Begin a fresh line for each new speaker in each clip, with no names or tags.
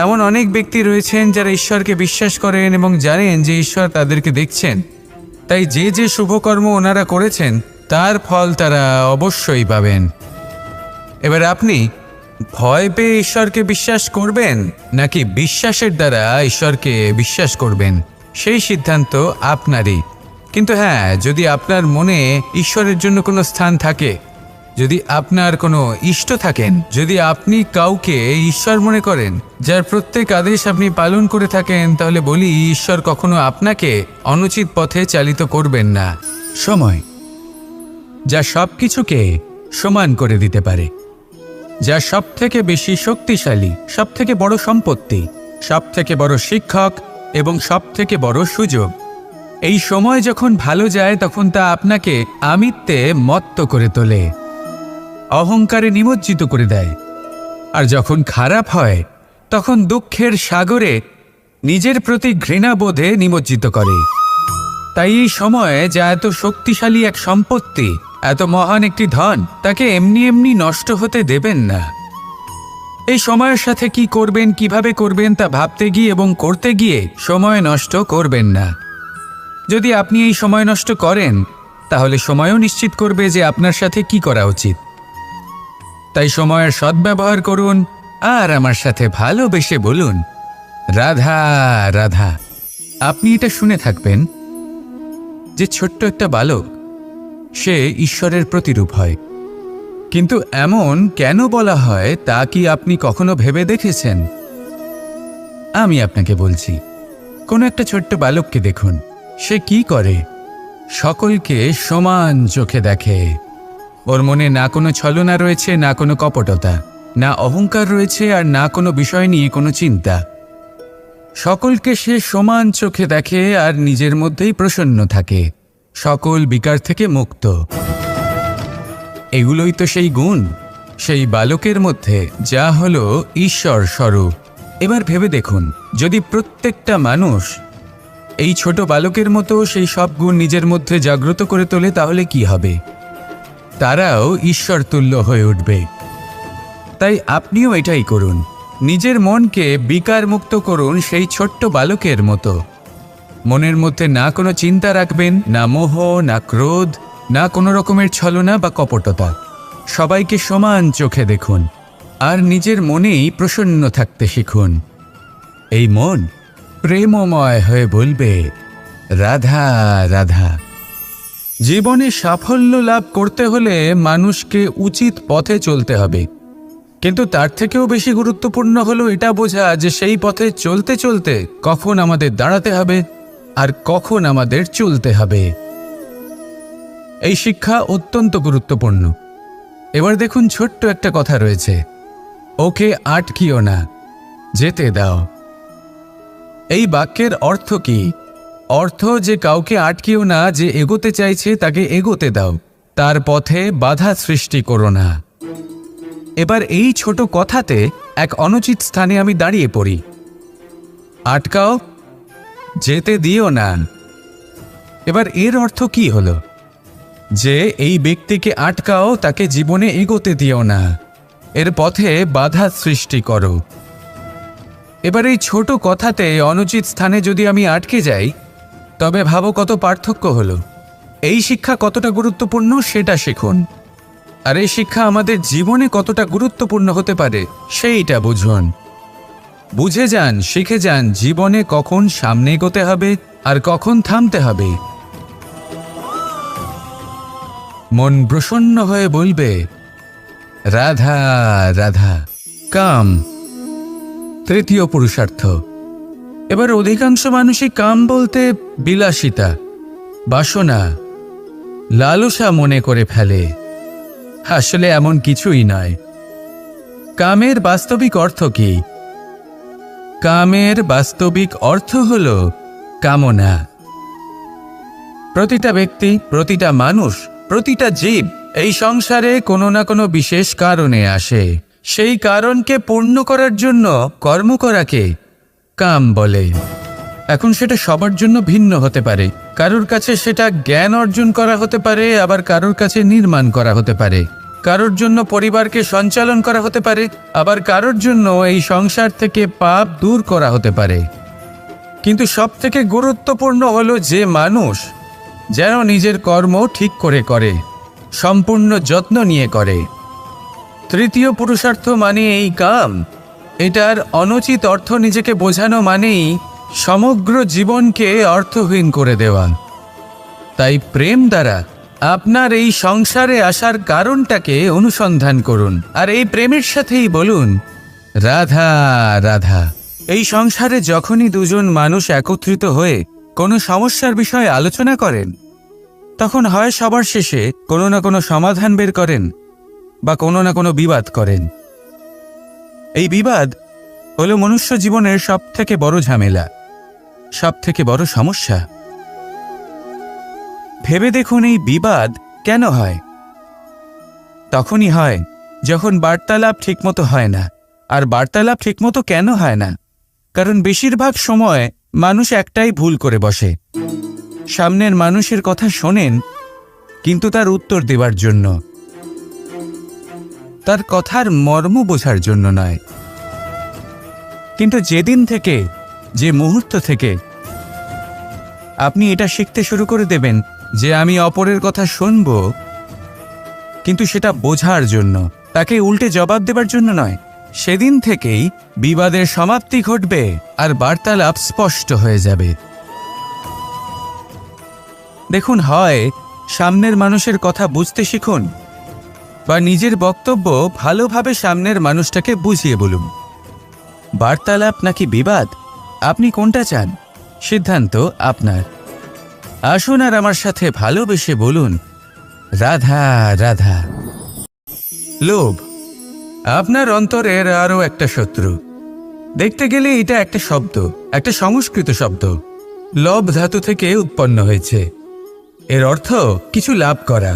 এমন অনেক ব্যক্তি রয়েছেন যারা ঈশ্বরকে বিশ্বাস করেন এবং জানেন যে ঈশ্বর তাদেরকে দেখছেন, তাই যে যে শুভকর্ম ওনারা করেছেন তার ফল তারা অবশ্যই পাবেন। এবার আপনি ভয় পেয়ে ঈশ্বরকে বিশ্বাস করবেন নাকি বিশ্বাসের দ্বারা ঈশ্বরকে বিশ্বাস করবেন, সেই সিদ্ধান্ত আপনারই। কিন্তু হ্যাঁ, যদি আপনার মনে ঈশ্বরের জন্য কোনো স্থান থাকে, যদি আপনার কোনো ইষ্ট থাকেন, যদি আপনি কাউকে ঈশ্বর মনে করেন, যার প্রত্যেক আদেশ আপনি পালন করে থাকেন, তাহলে বলি ঈশ্বর কখনো আপনাকে অনুচিত পথে চালিত করবেন না। সময় যা সব কিছুকে সমান করে দিতে পারে, যা সব থেকে বেশি শক্তিশালী, সব থেকে বড় সম্পত্তি, সব থেকে বড় শিক্ষক এবং সব থেকে বড় সুযোগ। এই সময় যখন ভালো যায় তখন তা আপনাকে আমিত্বে মত্ত করে তোলে, অহংকারে নিমজ্জিত করে দেয়। আর যখন খারাপ হয় তখন দুঃখের সাগরে নিজের প্রতি ঘৃণাবোধে নিমজ্জিত করে। তাই এই সময়ে যা এত শক্তিশালী এক সম্পত্তি, এত মহান একটি ধন, তাকে এমনি এমনি নষ্ট হতে দেবেন না। এই সময়ের সাথে কি করবেন, কিভাবে করবেন তা ভাবতে গিয়ে এবং করতে গিয়ে সময় নষ্ট করবেন না। যদি আপনি এই সময় নষ্ট করেন তাহলে সময়ও নিশ্চিত করবে যে আপনার সাথে কি করা উচিত। তাই সময়ের সদ্ব্যবহার করুন আর আমার সাথে ভালোবেসে বলুন, রাধা রাধা। আপনি এটা শুনে থাকবেন যে ছোট্ট একটা বালক, সে ঈশ্বরের প্রতিরূপ হয়। কিন্তু এমন কেন বলা হয় তা কি আপনি কখনো ভেবে দেখেছেন? আমি আপনাকে বলছি, কোনো একটা ছোট্ট বালককে দেখুন, সে কি করে? সকলকে সমান চোখে দেখে। ওর মনে না কোনো ছলনা রয়েছে, না কোনো কপটতা, না অহংকার রয়েছে, আর না কোনো বিষয় নিয়ে কোনো চিন্তা। সকলকে সে সমান চোখে দেখে আর নিজের মধ্যেই প্রসন্ন থাকে, সকল বিকার থেকে মুক্ত। এগুলোই তো সেই গুণ সেই বালকের মধ্যে, যা হলো ঈশ্বর স্বরূপ। এবার ভেবে দেখুন, যদি প্রত্যেকটা মানুষ এই ছোট বালকের মতো সেই সব গুণ নিজের মধ্যে জাগ্রত করে তোলে, তাহলে কি হবে? তারাও ঈশ্বর তুল্য হয়ে উঠবে। তাই আপনিও এটাই করুন, নিজের মনকে বিকার মুক্ত করুন সেই ছোট্ট বালকের মতো। মনের মধ্যে না কোনো চিন্তা রাখবেন, না মোহ, না ক্রোধ, না কোনো রকমের ছলনা বা কপটতা। সবাইকে সমান চোখে দেখুন আর নিজের মনেই প্রসন্ন থাকতে শিখুন। এই মন প্রেমময় হয়ে বলবে, রাধা রাধা। জীবনে সাফল্য লাভ করতে হলে মানুষকে উচিত পথে চলতে হবে, কিন্তু তার থেকেও বেশি গুরুত্বপূর্ণ হলো এটা বোঝা যে সেই পথে চলতে চলতে কখন আমাদের দাঁড়াতে হবে আর কখন আমাদের চলতে হবে। এই শিক্ষা অত্যন্ত গুরুত্বপূর্ণ। এবার দেখুন, ছোট্ট একটা কথা রয়েছে, ওকে আটকিও না, যেতে দাও। এই বাক্যের অর্থ কি? অর্থ যে কাউকে আটকিও না, যে এগোতে চাইছে তাকে এগোতে দাও, তার পথে বাধা সৃষ্টি করো না। এবার এই ছোট কথাতে এক অনুচিত স্থানে আমি দাঁড়িয়ে পড়ি। আটকাও, যেতে দিও না। এবার এর অর্থ কি হলো? যে এই ব্যক্তিকে আটকাও, তাকে জীবনে এগোতে দিও না, এর পথে বাধা সৃষ্টি করো। এবার এই ছোট কথাতে অনুচিত স্থানে যদি আমি আটকে যাই, তবে ভাবো কত পার্থক্য হলো। এই শিক্ষা কতটা গুরুত্বপূর্ণ সেটা শিখুন, আর এই শিক্ষা আমাদের জীবনে কতটা গুরুত্বপূর্ণ হতে পারে সেইটা বুঝুন। বুঝে যান, শিখে যান জীবনে কখন সামনে এগোতে হবে আর কখন থামতে হবে। মন প্রসন্ন হয়ে বলবে, রাধা রাধা। কাম তৃতীয় পুরুষার্থ। এবার অধিকাংশ মানুষই কাম বলতে বিলাসিতা, বাসনা, লালসা মনে করে ফেলে। আসলে এমন কিছুই নয়। কামের বাস্তবিক অর্থ কি? কামের বাস্তবিক অর্থ হল কামনা। প্রতিটা ব্যক্তি, প্রতিটা মানুষ, প্রতিটা জীব এই সংসারে কোনো না কোনো বিশেষ কারণে আসে। সেই কারণকে পূর্ণ করার জন্য কর্ম করাকে কাম বলে। এখন সেটা সবার জন্য ভিন্ন হতে পারে। কারোর কাছে সেটা জ্ঞান অর্জন করা হতে পারে, আবার কারোর কাছে নির্মাণ করা হতে পারে। কারোর জন্য পরিবারকে সঞ্চালন করা হতে পারে, আবার কারোর জন্য এই সংসার থেকে পাপ দূর করা হতে পারে। কিন্তু সবথেকে গুরুত্বপূর্ণ হলো যে মানুষ যেন নিজের কর্ম ঠিক করে সম্পূর্ণ যত্ন নিয়ে করে। তৃতীয় পুরুষার্থ মানে এই কাম। এটার অনুচিত অর্থ নিজেকে বোঝানো মানেই সমগ্র জীবনকে অর্থহীন করে দেওয়া। তাই প্রেম দ্বারা আপনার এই সংসারে আসার কারণটাকে অনুসন্ধান করুন, আর এই প্রেমের সাথেই বলুন, রাধা রাধা। এই সংসারে যখনই দুজন মানুষ একত্রিত হয়ে কোনো সমস্যার বিষয়ে আলোচনা করেন, তখন হয় সবার শেষে কোনো না কোনো সমাধান বের করেন বা কোনো না কোনো বিবাদ করেন। এই বিবাদ হলো মনুষ্য জীবনের সবথেকে বড় ঝামেলা, সবথেকে বড় সমস্যা। ভেবে দেখুন এই বিবাদ কেন হয়? তখনই হয় যখন বার্তালাপ ঠিকমতো হয় না। আর বার্তালাপ ঠিকমতো কেন হয় না? কারণ বেশিরভাগ সময় মানুষ একটাই ভুল করে বসে। সামনের মানুষের কথা শোনেন, কিন্তু তার উত্তর দেওয়ার জন্য, তার কথার মর্ম বোঝার জন্য নয়। কিন্তু যেদিন থেকে, যে মুহূর্ত থেকে আপনি এটা শিখতে শুরু করে দেবেন যে আমি অপরের কথা শুনব, কিন্তু সেটা বোঝার জন্য, তাকে উল্টে জবাব দেবার জন্য নয়, সেদিন থেকেই বিবাদের সমাপ্তি ঘটবে আর বার্তালাপ স্পষ্ট হয়ে যাবে। দেখুন, হয় সামনের মানুষের কথা বুঝতে শিখুন, বা নিজের বক্তব্য ভালোভাবে সামনের মানুষটাকে বুঝিয়ে বলুন। বার্তালাপ নাকি বিবাদ, আপনি কোনটা চান? সিদ্ধান্ত আপনার। আসুন আর আমার সাথে ভালোবেসে বলুন, রাধা রাধা। লোভ আপনার অন্তরের আরও একটা শত্রু। দেখতে গেলে এটা একটা শব্দ, একটা সংস্কৃত শব্দ। লব ধাতু থেকে উৎপন্ন হয়েছে। এর অর্থ কিছু লাভ করা।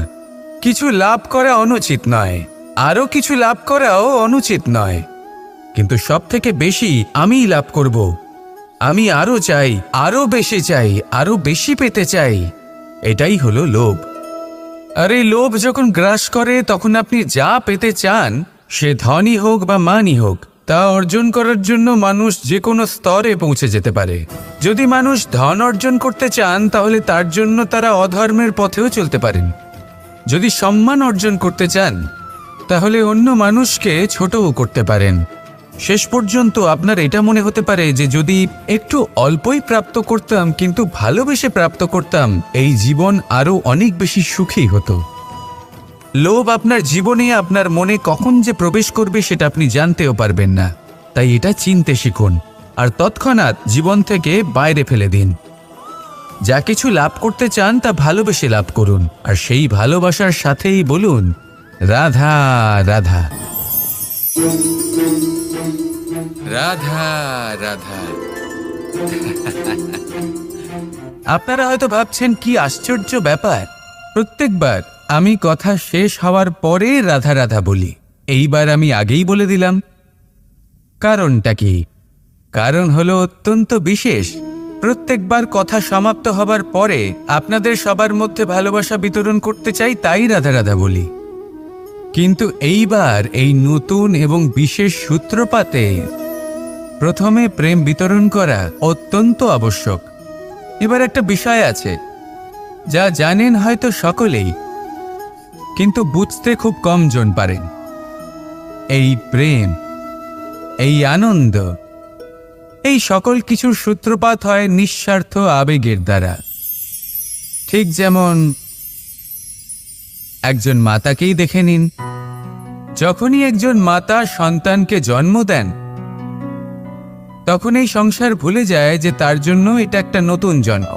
কিছু লাভ করা অনুচিত নয়, আরও কিছু লাভ করাও অনুচিত নয়, কিন্তু সব থেকে বেশি আমিই লাভ করব, আমি আরও চাই, আরও বেশি চাই, আরও বেশি পেতে চাই। এটাই হলো লোভ। আর এই লোভ যখন গ্রাস করে, তখন আপনি যা পেতে চান, সে ধনই হোক বা মানই হোক, তা অর্জন করার জন্য মানুষ যে কোনো স্তরে পৌঁছে যেতে পারে। যদি মানুষ ধন অর্জন করতে চান, তাহলে তার জন্য তারা অধর্মের পথেও চলতে পারেন। যদি সম্মান অর্জন করতে চান, তাহলে অন্য মানুষকে ছোটও করতে পারেন। শেষ পর্যন্ত আপনার এটা মনে হতে পারে যে যদি একটু অল্পই প্রাপ্ত করতাম, কিন্তু ভালোবেসে প্রাপ্ত করতাম, এই জীবন আরও অনেক বেশি সুখী হতো। লোভ আপনার জীবনে, আপনার মনে কখন যে প্রবেশ করবে সেটা আপনি জানতেও পারবেন না। তাই এটা চিনতে শিখুন আর তৎক্ষণাৎ জীবন থেকে বাইরে ফেলে দিন। যা কিছু লাভ করতে চান তা ভালোবেসে লাভ করুন, আর সেই ভালোবাসার সাথেই বলুন, রাধা রাধা রাধা রাধা। আপনারা হয়তো ভাবছেন, কি আশ্চর্য ব্যাপার, প্রত্যেকবার আমি কথা শেষ হওয়ার পরে রাধা রাধা বলি। এইবার আমি আগেই বলে দিলাম। কারণটা কি? কারণ হলো অত্যন্ত বিশেষ। প্রত্যেকবার কথা সমাপ্ত হবার পরে আপনাদের সবার মধ্যে ভালোবাসা বিতরণ করতে চাই, তাই রাধা রাধা বলি। কিন্তু এইবার এই নতুন এবং বিশেষ সূত্রপাতে প্রথমে প্রেম বিতরণ করা অত্যন্ত আবশ্যক। এবার একটা বিষয় আছে যা জানেন হয়তো সকলেই, কিন্তু বুঝতে খুব কম জন পারেন। এই প্রেম, এই আনন্দ, এই সকল কিছুর সূত্রপাত হয় নিঃস্বার্থ আবেগের দ্বারা। ঠিক যেমন একজন মাতাকেই দেখে নিন। যখনই একজন মাতা সন্তানকে জন্ম দেন, তখন এই সংসার ভুলে যায় যে তার জন্য এটা একটা নতুন জন্ম।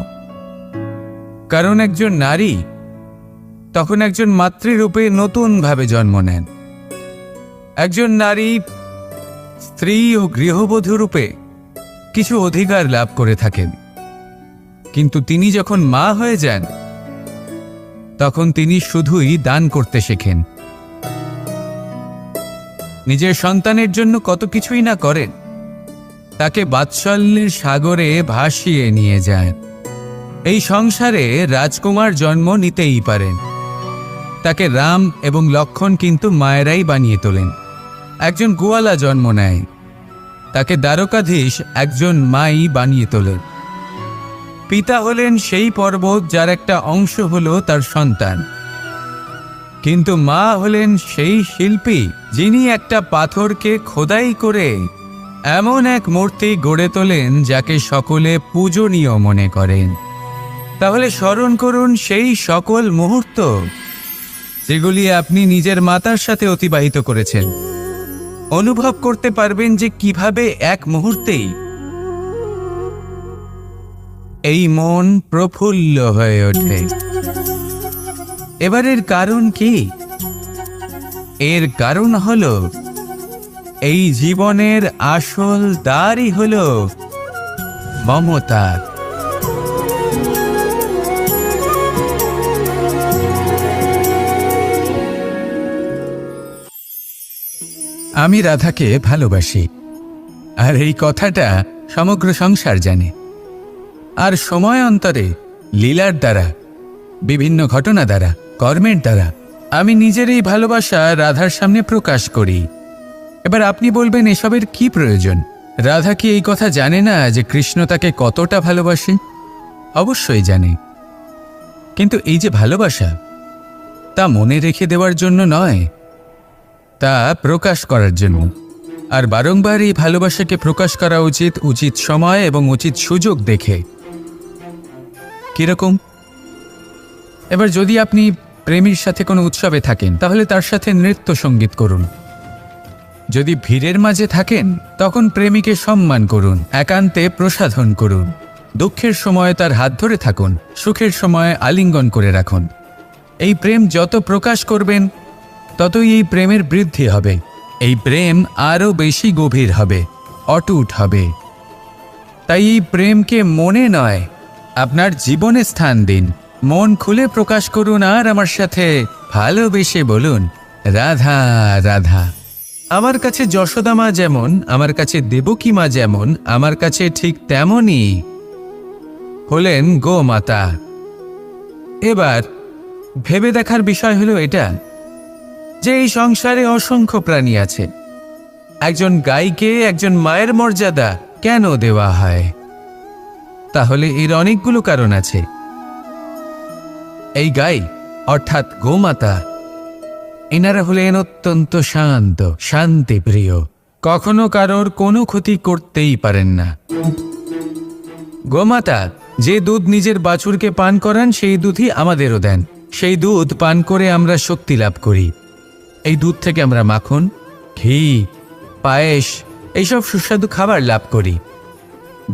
কারণ একজন নারী তখন একজন মাতৃরূপে নতুনভাবে জন্ম নেন। একজন নারী স্ত্রী ও গৃহবধূ রূপে কিছু অধিকার লাভ করে থাকেন, কিন্তু তিনি যখন মা হয়ে যান, তখন তিনি শুধুই দান করতে শেখেন। নিজের সন্তানের জন্য কত কিছুই না করেন, তাকে বাৎসল্যের সাগরে ভাসিয়ে নিয়ে যায়। এই সংসারে রাজকুমার জন্ম নিতেই পারেন, তাকে রাম এবং লক্ষ্মণ কিন্তু মায়েরাই বানিয়ে তোলেন। একজন গোয়ালা জন্ম নেয়, তাকে দ্বারকাধীশ একজন মাই বানিয়ে তোলেন। পিতা হলেন সেই পর্বত যার একটা অংশ হলো তার সন্তান, কিন্তু মা হলেন সেই শিল্পী যিনি একটা পাথরকে খোদাই করে এমন এক মূর্তি গড়ে তোলেন যাকে সকলে পূজনীয় মনে করেন। তাহলে স্মরণ করুন সেই সকল মুহূর্ত যেগুলি আপনি নিজের মাতার সাথে অতিবাহিত করেছেন। অনুভব করতে পারবেন যে কিভাবে এক মুহূর্তেই এই মন প্রফুল্ল হয়ে ওঠে। এবারের কারণ কি? এর কারণ হলো এই জীবনের আসল দ্বারই হলো মমতা। আমি রাধাকে ভালোবাসি, আর এই কথাটা সমগ্র সংসার জানে। আর সময় অন্তরে লীলার দ্বারা, বিভিন্ন ঘটনা দ্বারা, কর্মের দ্বারা আমি নিজের এই ভালোবাসা রাধার সামনে প্রকাশ করি। এবার আপনি বলবেন, এসবের কি প্রয়োজন? রাধা কি এই কথা জানে না যে কৃষ্ণ তাকে কতটা ভালোবাসে? অবশ্যই জানে, কিন্তু এই যে ভালোবাসা, তা মনে রেখে দেওয়ার জন্য নয়, তা প্রকাশ করার জন্য। আর বারংবার এই ভালোবাসাকে প্রকাশ করা উচিত, উচিত সময় এবং উচিত সুযোগ দেখে। কিরকম? এবার যদি আপনি প্রেমীর সাথে কোনো উৎসবে থাকেন, তাহলে তার সাথে নৃত্য সঙ্গীত করুন। যদি ভিড়ের মাঝে থাকেন, তখন প্রেমীকে সম্মান করুন, একান্তে প্রসাধন করুন। দুঃখের সময় তার হাত ধরে থাকুন, সুখের সময় আলিঙ্গন করে রাখুন। এই প্রেম যত প্রকাশ করবেন, ততই এই প্রেমের বৃদ্ধি হবে। এই প্রেম আরও বেশি গভীর হবে, অটুট হবে। তাই এই প্রেমকে মনে নয়, আপনার জীবনে স্থান দিন। মন খুলে প্রকাশ করুন, আর আমার সাথে ভালোবেসে বলুন, রাধা রাধা। আমার কাছে যশোদা মা যেমন, আমার কাছে দেবকী মা যেমন, আমার কাছে ঠিক তেমনই হলেন গোমাতা। এবার ভেবে দেখার বিষয় হলো এটা, যে এই সংসারে অসংখ্য প্রাণী আছে। একজন গাইকে একজন মায়ের মর্যাদা কেন দেওয়া হয়? তাহলে এর অনেকগুলো কারণ আছে। এই গাই অর্থাৎ গোমাতা, এনারা হলেন অত্যন্ত শান্ত, শান্তিপ্রিয়, কখনো কারোর কোনো ক্ষতি করতেই পারেন না। গোমাতা যে দুধ নিজের বাছুরকে পান করান, সেই দুধই আমাদেরও দেন। সেই দুধ পান করে আমরা শক্তি লাভ করি। এই দুধ থেকে আমরা মাখন, ঘি, পায়েস, এইসব সুস্বাদু খাবার লাভ করি।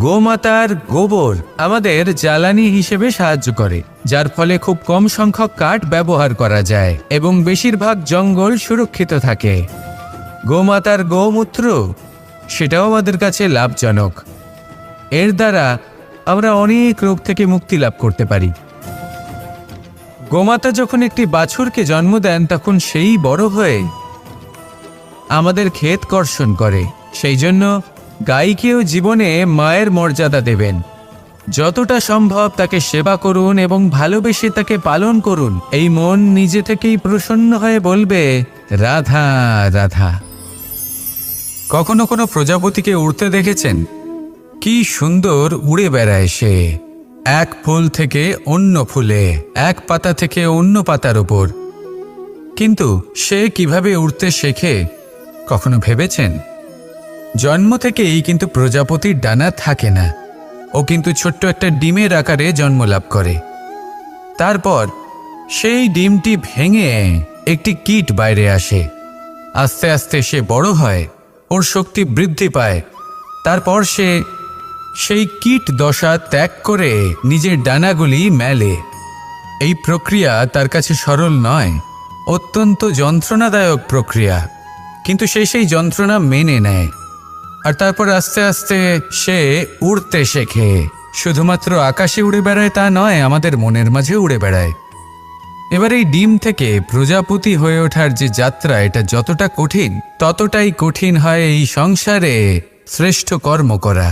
গোমাতার গোবর আমাদের জ্বালানি হিসেবে সাহায্য করে, যার ফলে খুব কম সংখ্যক কাঠ ব্যবহার করা যায় এবং বেশিরভাগ জঙ্গল সুরক্ষিত থাকে। গোমাতার গোমূত্র, সেটাও আমাদের কাছে লাভজনক। এর দ্বারা আমরা অনেক রোগ থেকে মুক্তি লাভ করতে পারি। গোমাতা যখন একটি বাছুরকে জন্ম দেন, তখন সেই বড় হয়ে আমাদের ক্ষেত কর্ষণ করে। সেই জন্য গাইকেও জীবনে মায়ের মর্যাদা দেবেন। যতটা সম্ভব তাকে সেবা করুন এবং ভালোবেসে তাকে পালন করুন। এই মন নিজে থেকেই প্রসন্ন হয়ে বলবে, রাধা রাধা। কখনো কোনো প্রজাপতিকে উড়তে দেখেছেন? কি সুন্দর উড়ে বেড়ায় সে, এক ফুল থেকে অন্য ফুলে, এক পাতা থেকে অন্য পাতার উপর। কিন্তু সে কিভাবে উড়তে শেখে কখনো ভেবেছেন? জন্ম থেকেই কিন্তু প্রজাপতির ডানা থাকে না, ও কিন্তু ছোট্ট একটা ডিমের আকারে জন্ম লাভ করে। তারপর সেই ডিমটি ভেঙে একটি কীট বাইরে আসে। আস্তে আস্তে সে বড় হয়, ওর শক্তি বৃদ্ধি পায়। তারপর সে সেই কীট দশা ত্যাগ করে নিজের ডানাগুলি মেলে। এই প্রক্রিয়া তার কাছে সরল নয়, অত্যন্ত যন্ত্রণাদায়ক প্রক্রিয়া, কিন্তু সে সেই যন্ত্রণা মেনে নেয়। আর তারপর আস্তে আস্তে সে উড়তে শেখে। শুধুমাত্র আকাশে উড়ে বেড়ায় তা নয়, আমাদের মনের মাঝে উড়ে বেড়ায়। এবার এই ডিম থেকে প্রজাপতি হয়ে ওঠার যে যাত্রা, এটা যতটা কঠিন, ততটাই কঠিন হয় এই সংসারে শ্রেষ্ঠ কর্ম করা,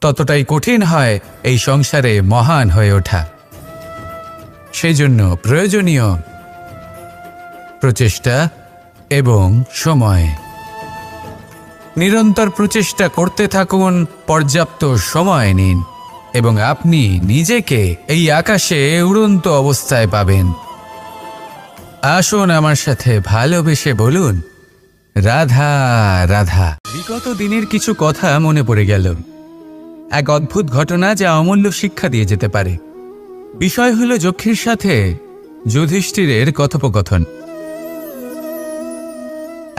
ততটাই কঠিন হয় এই সংসারে মহান হয়ে ওঠা। সেই জন্য প্রয়োজনীয় প্রচেষ্টা এবং সময়। নিরন্তর প্রচেষ্টা করতে থাকুন, পর্যাপ্ত সময় নিন এবং আপনি নিজেকে এই আকাশে উড়ন্ত অবস্থায় পাবেন। আসুন আমার সাথে ভালোবেসে বলুন, রাধা রাধা। বিগত দিনের কিছু কথা মনে পড়ে গেল। এক অদ্ভুত ঘটনা যা অমূল্য শিক্ষা দিয়ে যেতে পারে। বিষয় হলো যক্ষের সাথে যুধিষ্ঠিরের কথোপকথন।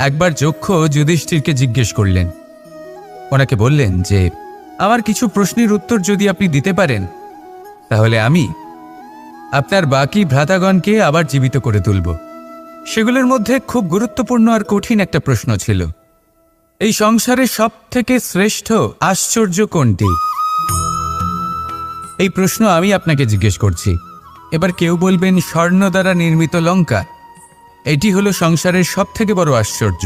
একবার যক্ষ যুধিষ্ঠিরকে জিজ্ঞেস করলেন, ওনাকে বললেন যে আমার কিছু প্রশ্নের উত্তর যদি আপনি দিতে পারেন তাহলে আমি আপনার বাকি ভ্রাতাগণকে আবার জীবিত করে তুলব। সেগুলোর মধ্যে খুব গুরুত্বপূর্ণ আর কঠিন একটা প্রশ্ন ছিল, এই সংসারে সব থেকে শ্রেষ্ঠ আশ্চর্য কোনটি? এই প্রশ্ন আমি আপনাকে জিজ্ঞেস করছি। এবার কেউ বলবেন স্বর্ণ দ্বারা নির্মিত লঙ্কা, এটি হলো সংসারের সব থেকে বড় আশ্চর্য।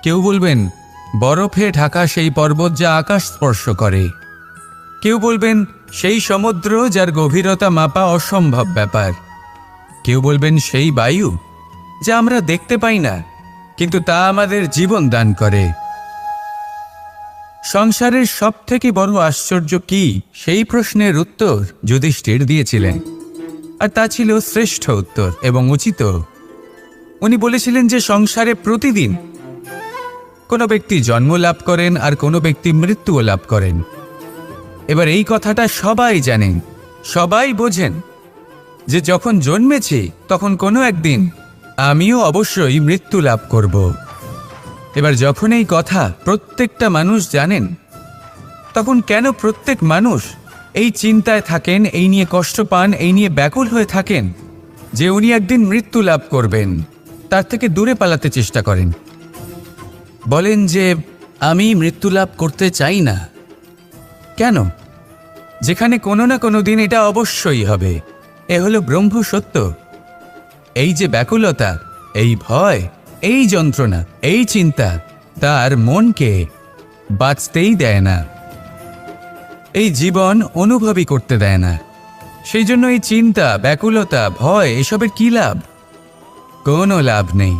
কেউ বলবেন বরফে ঢাকা সেই পর্বত যা আকাশ স্পর্শ করে। কেউ বলবেন সেই সমুদ্র যার গভীরতা মাপা অসম্ভব ব্যাপার। কেউ বলবেন সেই বায়ু যা আমরা দেখতে পাই না কিন্তু তা আমাদের জীবন দান করে। সংসারের সব থেকে বড় আশ্চর্য কি, সেই প্রশ্নের উত্তর যুধিষ্ঠির দিয়েছিলেন, আর তা ছিল শ্রেষ্ঠ উত্তর এবং উচিত। উনি বলেছিলেন যে সংসারে প্রতিদিন কোনো ব্যক্তি জন্ম লাভ করেন আর কোনো ব্যক্তি মৃত্যুও লাভ করেন। এবার এই কথাটা সবাই জানেন, সবাই বোঝেন যে যখন জন্মেছি তখন কোনো একদিন আমিও অবশ্যই মৃত্যু লাভ করব। এবার যখন এই কথা প্রত্যেকটা মানুষ জানেন, তখন কেন প্রত্যেক মানুষ এই চিন্তায় থাকেন, এই নিয়ে কষ্ট পান, এই নিয়ে ব্যাকুল হয়ে থাকেন যে উনি একদিন মৃত্যু লাভ করবেন, তার থেকে দূরে পালাতে চেষ্টা করেন? বলেন যে আমি মৃত্যু লাভ করতে চাই না। কেন? যেখানে কোনো না কোনো দিন এটা অবশ্যই হবে। এ হলো ব্রহ্ম সত্য। এই যে ব্যাকুলতা, এই ভয়, এই যন্ত্রণা, এই চিন্তা তার মনকে বাঁচতেই দেয় না, এই জীবন অনুভবই করতে দেয় না। সেই জন্য এই চিন্তা, ব্যাকুলতা, ভয় এসবের কি লাভ? কোনো লাভ নেই।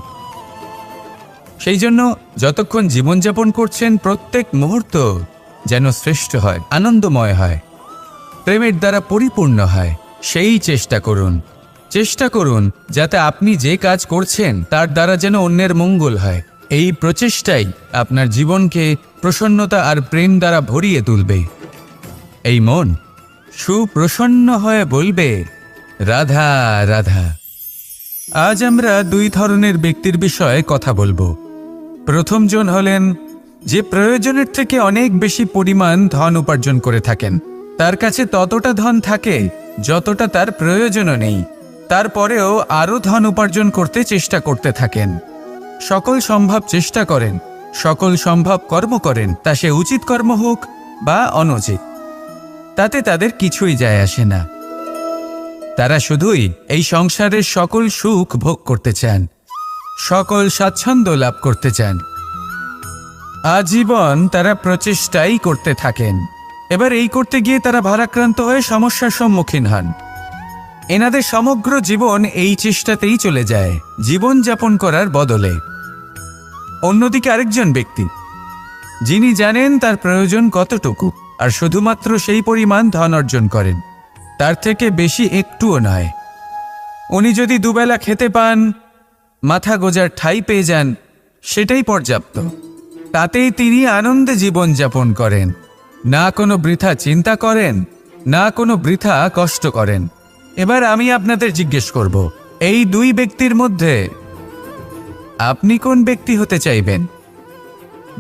সেই জন্য যতক্ষণ জীবনযাপন করছেন প্রত্যেক মুহূর্ত যেন শ্রেষ্ঠ হয়, আনন্দময় হয়, প্রেমের দ্বারা পরিপূর্ণ হয়, সেই চেষ্টা করুন। চেষ্টা করুন যাতে আপনি যে কাজ করছেন তার দ্বারা যেন অন্যের মঙ্গল হয়। এই প্রচেষ্টাই আপনার জীবনকে প্রসন্নতা আর প্রেম দ্বারা ভরিয়ে তুলবে। এই মন সুপ্রসন্ন হয়ে বলবে, রাধা রাধা। আজ আমরা দুই ধরনের ব্যক্তির বিষয়ে কথা বলবো। প্রথমজন হলেন যে প্রয়োজনের থেকে অনেক বেশি পরিমাণ ধন উপার্জন করে থাকেন। তার কাছে ততটা ধন থাকে যতটা তার প্রয়োজনও নেই, তারপরেও আরও ধন উপার্জন করতে চেষ্টা করতে থাকেন। সকল সম্ভব চেষ্টা করেন, সকল সম্ভব কর্ম করেন, তা সে উচিত কর্ম হোক বা অনুচিত, তাতে তাদের কিছুই যায় আসে না। তারা শুধুই এই সংসারের সকল সুখ ভোগ করতে চান, সকল স্বাচ্ছন্দ্য লাভ করতে চান। আজীবন তারা প্রচেষ্টাই করতে থাকেন। এবার এই করতে গিয়ে তারা ভারাক্রান্ত হয়ে সমস্যার সম্মুখীন হন। এনাদের সমগ্র জীবন এই চেষ্টাতেই চলে যায়, জীবন যাপন করার বদলে। অন্যদিকে আরেকজন ব্যক্তি যিনি জানেন তার প্রয়োজন কতটুকু আর শুধুমাত্র সেই পরিমাণ ধন অর্জন করেন, তার থেকে বেশি একটুও নয়। উনি যদি দুবেলা খেতে পান, মাথা গোজার ঠাঁই পেয়ে যান, সেটাই পর্যাপ্ত। তাতেই তিনি আনন্দে জীবন যাপন করেন, না কোনো বৃথা চিন্তা করেন, না কোনো বৃথা কষ্ট করেন। এবার আমি আপনাদের জিজ্ঞেস করব, এই দুই ব্যক্তির মধ্যে আপনি কোন ব্যক্তি হতে চাইবেন?